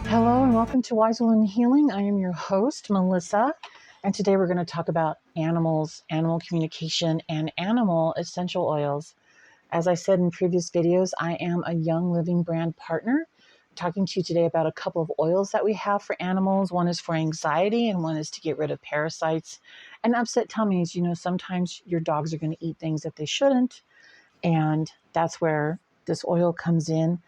Hello and welcome to Wise Woman Healing. I am your host, Melissa, and today we're going to talk about animals, animal communication, and animal essential oils. As I said in previous videos, I am a Young Living brand partner. I'm talking to you today about a couple of oils that we have for animals. One is for anxiety and one is to get rid of parasites and upset tummies. You know, sometimes your dogs are going to eat things that they shouldn't, and that's where this oil comes in.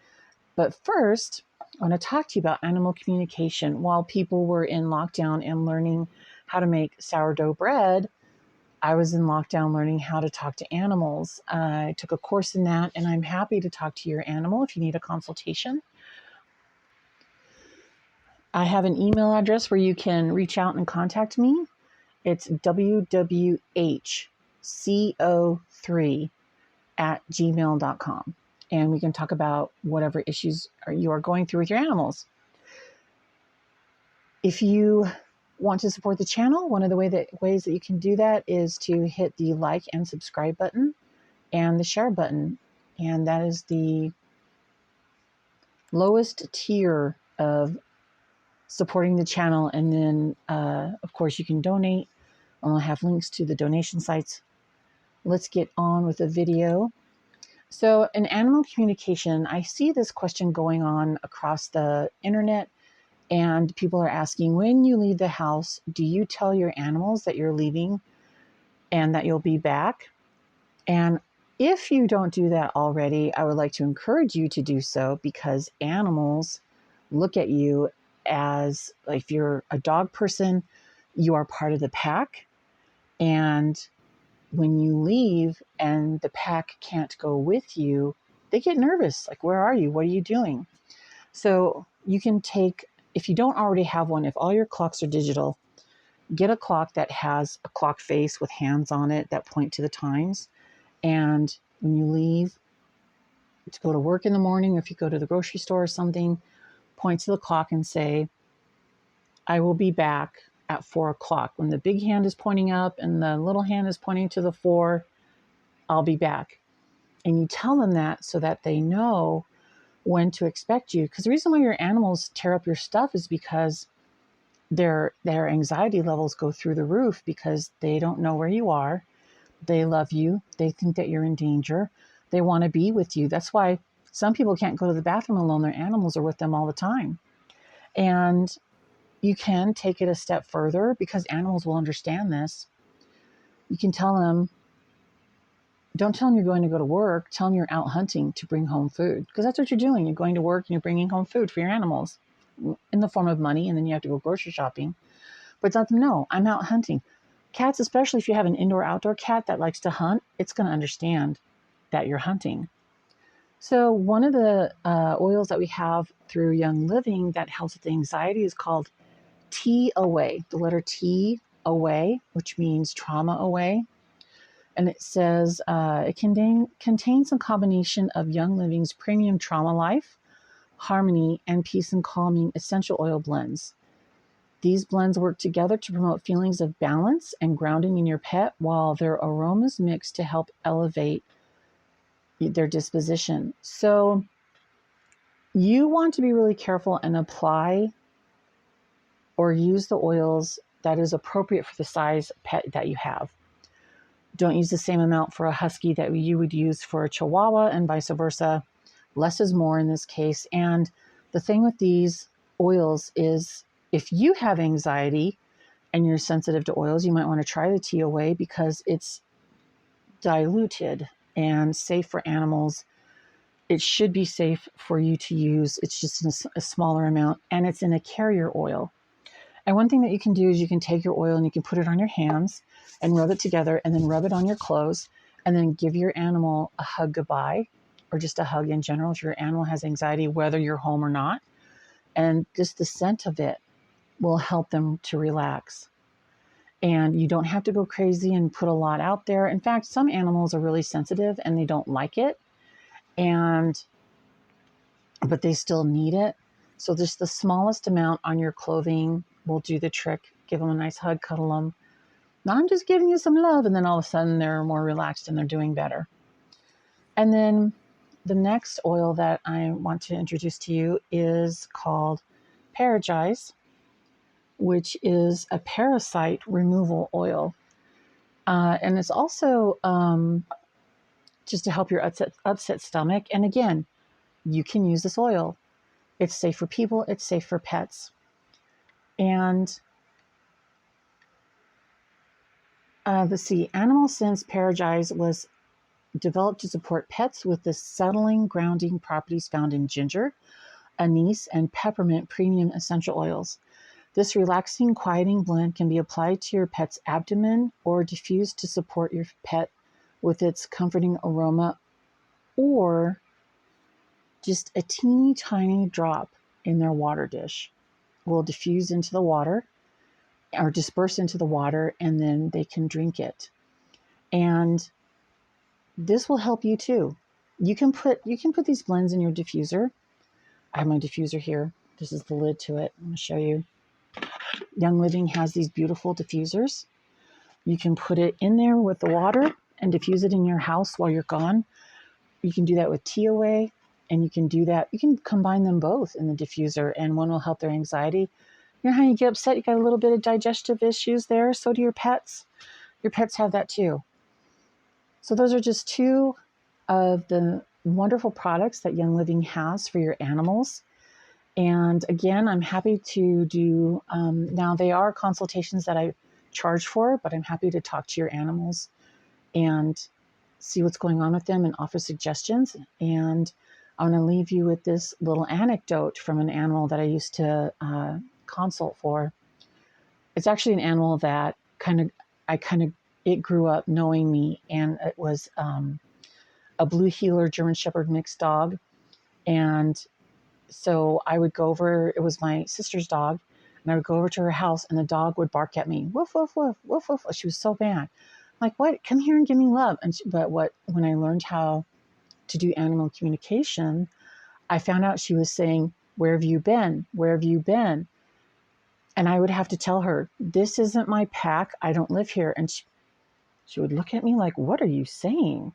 But first, I want to talk to you about animal communication. While people were in lockdown and learning how to make sourdough bread, I was in lockdown learning how to talk to animals. I took a course in that, and I'm happy to talk to your animal if you need a consultation. I have an email address where you can reach out and contact me. It's www.hco3@gmail.com. And we can talk about whatever issues you are going through with your animals. If you want to support the channel, one of the ways that you can do that is to hit the like and subscribe button and the share button. And that is the lowest tier of supporting the channel. And then, of course, you can donate. I'll have links to the donation sites. Let's get on with the video. So in animal communication, I see this question going on across the internet, and people are asking, when you leave the house, do you tell your animals that you're leaving and that you'll be back? And if you don't do that already, I would like to encourage you to do so, because animals look at you as, if you're a dog person, you are part of the pack. And when you leave and the pack can't go with you, they get nervous. Like, where are you? What are you doing? So you can take, if you don't already have one, if all your clocks are digital, get a clock that has a clock face with hands on it that point to the times. And when you leave to go to work in the morning, if you go to the grocery store or something, point to the clock and say, I will be back at 4 o'clock. When the big hand is pointing up and the little hand is pointing to the 4, I'll be back. And you tell them that so that they know when to expect you. Because the reason why your animals tear up your stuff is because their anxiety levels go through the roof, because they don't know where you are. They love you. They think that you're in danger. They want to be with you. That's why some people can't go to the bathroom alone. Their animals are with them all the time. And you can take it a step further, because animals will understand this. You can tell them, don't tell them you're going to go to work. Tell them you're out hunting to bring home food, because that's what you're doing. You're going to work and you're bringing home food for your animals in the form of money, and then you have to go grocery shopping. But let them know, I'm out hunting. Cats, especially if you have an indoor-outdoor cat that likes to hunt, it's going to understand that you're hunting. So one of the oils that we have through Young Living that helps with anxiety is called T Away, the letter T Away, which means trauma away. And it says it contains a combination of Young Living's premium Trauma Life, Harmony, and Peace and Calming essential oil blends. These blends work together to promote feelings of balance and grounding in your pet, while their aromas mix to help elevate their disposition. So you want to be really careful and apply or use the oils that is appropriate for the size pet that you have. Don't use the same amount for a husky that you would use for a chihuahua, and vice versa. Less is more in this case. And the thing with these oils is, if you have anxiety and you're sensitive to oils, you might want to try the T Away, because it's diluted and safe for animals. It should be safe for you to use. It's just in a smaller amount, and it's in a carrier oil. And one thing that you can do is you can take your oil and you can put it on your hands and rub it together, and then rub it on your clothes, and then give your animal a hug goodbye, or just a hug in general if your animal has anxiety, whether you're home or not. And just the scent of it will help them to relax. And you don't have to go crazy and put a lot out there. In fact, some animals are really sensitive and they don't like it, but they still need it. So just the smallest amount on your clothing will do the trick. Give them a nice hug, cuddle them. Now, I'm just giving you some love, and then all of a sudden they're more relaxed and they're doing better. And then the next oil that I want to introduce to you is called Paragize, which is a parasite removal oil. And it's also just to help your upset stomach. And again, you can use this oil. It's safe for people, it's safe for pets. And let's see, Animal Sense Paragize was developed to support pets with the settling, grounding properties found in ginger, anise, and peppermint premium essential oils. This relaxing, quieting blend can be applied to your pet's abdomen or diffused to support your pet with its comforting aroma, or just a teeny tiny drop in their water dish will diffuse into the water or disperse into the water, and then they can drink it. And this will help you too. You can put these blends in your diffuser. I have my diffuser here. This is the lid to it. I'm going to show you. Young Living has these beautiful diffusers. You can put it in there with the water and diffuse it in your house while you're gone. You can do that with TOA, and you can do that. You can combine them both in the diffuser, and one will help their anxiety. You know how you get upset, you got a little bit of digestive issues there? So do your pets. Your pets have that too. So those are just two of the wonderful products that Young Living has for your animals. And again, I'm happy to do, now they are consultations that I charge for, but I'm happy to talk to your animals and see what's going on with them and offer suggestions. And I want to leave you with this little anecdote from an animal that I used to consult for. It's actually an animal that it grew up knowing me, and it was a blue heeler German Shepherd mixed dog. And so I would go over, it was my sister's dog, and I would go over to her house, and the dog would bark at me, woof, woof, woof, woof, woof. She was so bad. I'm like, what? Come here and give me love. When I learned how to do animal communication, I found out she was saying, where have you been? Where have you been? And I would have to tell her, this isn't my pack. I don't live here. And she would look at me like, what are you saying?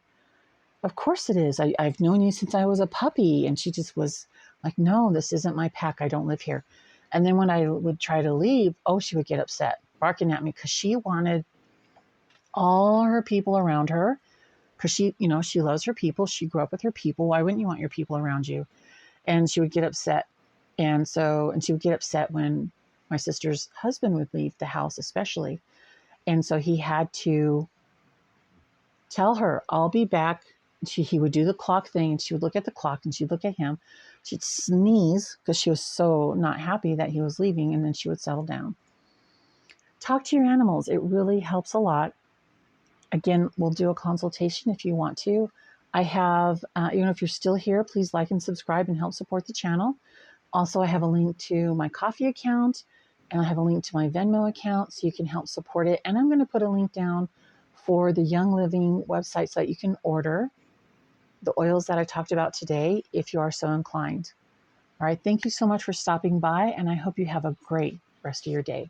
Of course it is. I've known you since I was a puppy. And she just was like, no, this isn't my pack. I don't live here. And then when I would try to leave, she would get upset, barking at me, because she wanted all her people around her. Because she loves her people. She grew up with her people. Why wouldn't you want your people around you? And she would get upset. And she would get upset when my sister's husband would leave the house, especially. And so he had to tell her, I'll be back. He would do the clock thing, and she would look at the clock, and she'd look at him. She'd sneeze because she was so not happy that he was leaving, and then she would settle down. Talk to your animals. It really helps a lot. Again, we'll do a consultation if you want to. I have, if you're still here, please like and subscribe and help support the channel. Also, I have a link to my Ko-fi account, and I have a link to my Venmo account, so you can help support it. And I'm going to put a link down for the Young Living website so that you can order the oils that I talked about today if you are so inclined. All right, thank you so much for stopping by, and I hope you have a great rest of your day.